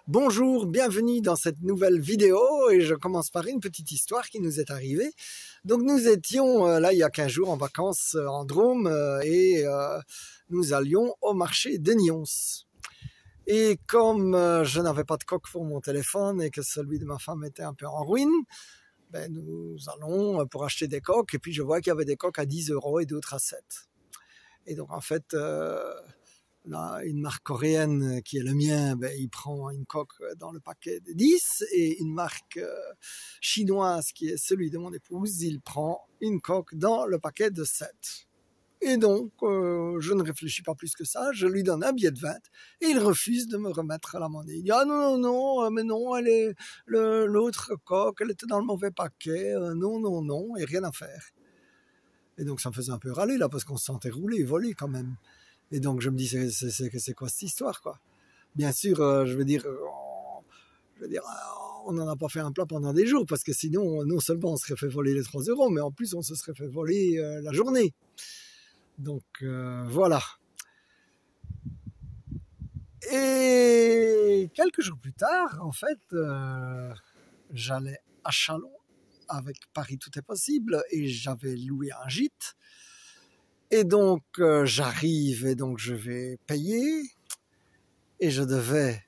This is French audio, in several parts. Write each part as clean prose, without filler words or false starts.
Bonjour, bienvenue dans cette nouvelle vidéo et je commence par une petite histoire qui nous est arrivée. Donc nous étions là il y a 15 jours en vacances en Drôme et nous allions au marché de Nyons. Et comme je n'avais pas de coque pour mon téléphone et que celui de ma femme était un peu en ruine, ben, nous allons pour acheter des coques et puis je vois qu'il y avait des coques à 10 € et d'autres à 7. Et donc en fait... Là, une marque coréenne qui est le mien, ben, il prend une coque dans le paquet de 10 et une marque chinoise qui est celui de mon épouse, il prend une coque dans le paquet de 7. Et donc, je ne réfléchis pas plus que ça, je lui donne un billet de 20 et il refuse de me remettre la monnaie. Il dit « Ah non, mais non, l'autre coque, elle était dans le mauvais paquet, non, et rien à faire. » Et donc ça me faisait un peu râler là parce qu'on se sentait rouler, voler quand même. Et donc je me dis c'est quoi cette histoire quoi. Bien sûr, je veux dire, on n'en a pas fait un plat pendant des jours parce que sinon non seulement on serait fait voler les 3 €, mais en plus on se serait fait voler la journée. Donc voilà. Et quelques jours plus tard, en fait, j'allais à Châlons avec Paris Tout est possible et j'avais loué un gîte. Et donc j'arrive et donc je vais payer et je devais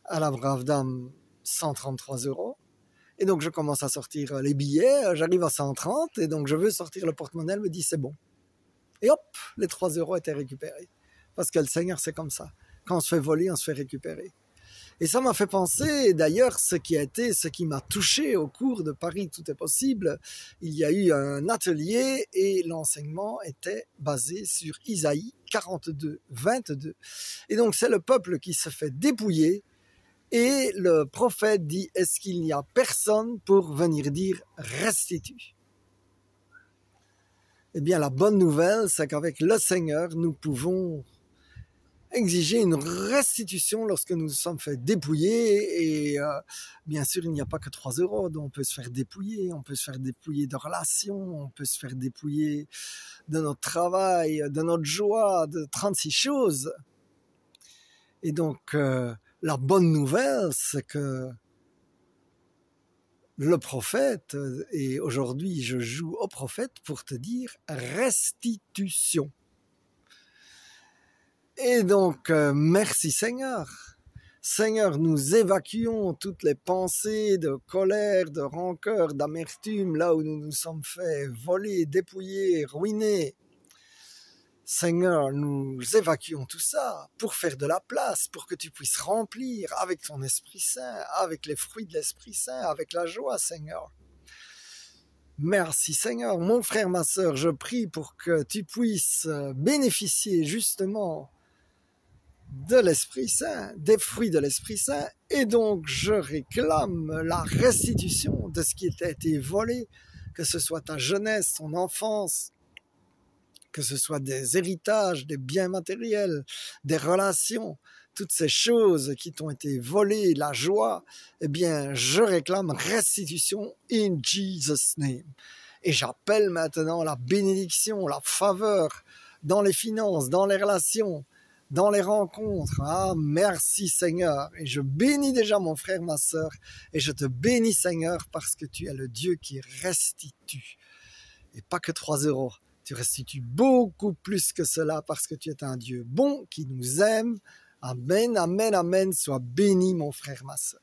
à la brave dame 133 €. Et donc je commence à sortir les billets, j'arrive à 130 et donc je veux sortir le porte-monnaie, elle me dit c'est bon. Et hop, les 3 € étaient récupérés. Parce que le Seigneur c'est comme ça. Quand on se fait voler, on se fait récupérer. Et ça m'a fait penser, d'ailleurs, ce qui m'a touché au cours de Paris Tout est possible. Il y a eu un atelier et l'enseignement était basé sur Isaïe 42, 22. Et donc, c'est le peuple qui se fait dépouiller et le prophète dit, est-ce qu'il n'y a personne pour venir dire restitue? Eh bien, la bonne nouvelle, c'est qu'avec le Seigneur, nous pouvons exiger une restitution lorsque nous nous sommes fait dépouiller et bien sûr il n'y a pas que 3 €, donc on peut se faire dépouiller de relations, on peut se faire dépouiller de notre travail, de notre joie, de 36 choses. Et donc la bonne nouvelle c'est que le prophète, et aujourd'hui je joue au prophète pour te dire restitution. Et donc, merci Seigneur. Seigneur, nous évacuons toutes les pensées de colère, de rancœur, d'amertume, là où nous nous sommes fait voler, dépouiller, ruiner. Seigneur, nous évacuons tout ça pour faire de la place, pour que tu puisses remplir avec ton Esprit Saint, avec les fruits de l'Esprit Saint, avec la joie, Seigneur. Merci Seigneur. Mon frère, ma sœur, je prie pour que tu puisses bénéficier justement de l'Esprit Saint, des fruits de l'Esprit Saint, et donc je réclame la restitution de ce qui t'a été volé, que ce soit ta jeunesse, ton enfance, que ce soit des héritages, des biens matériels, des relations, toutes ces choses qui t'ont été volées, la joie, eh bien je réclame restitution in Jesus' name. Et j'appelle maintenant la bénédiction, la faveur dans les finances, dans les relations, dans les rencontres. Ah, merci Seigneur. Et je bénis déjà mon frère, ma sœur. Et je te bénis Seigneur parce que tu es le Dieu qui restitue. Et pas que 3 €. Tu restitues beaucoup plus que cela parce que tu es un Dieu bon qui nous aime. Amen, amen, amen. Sois béni mon frère, ma sœur.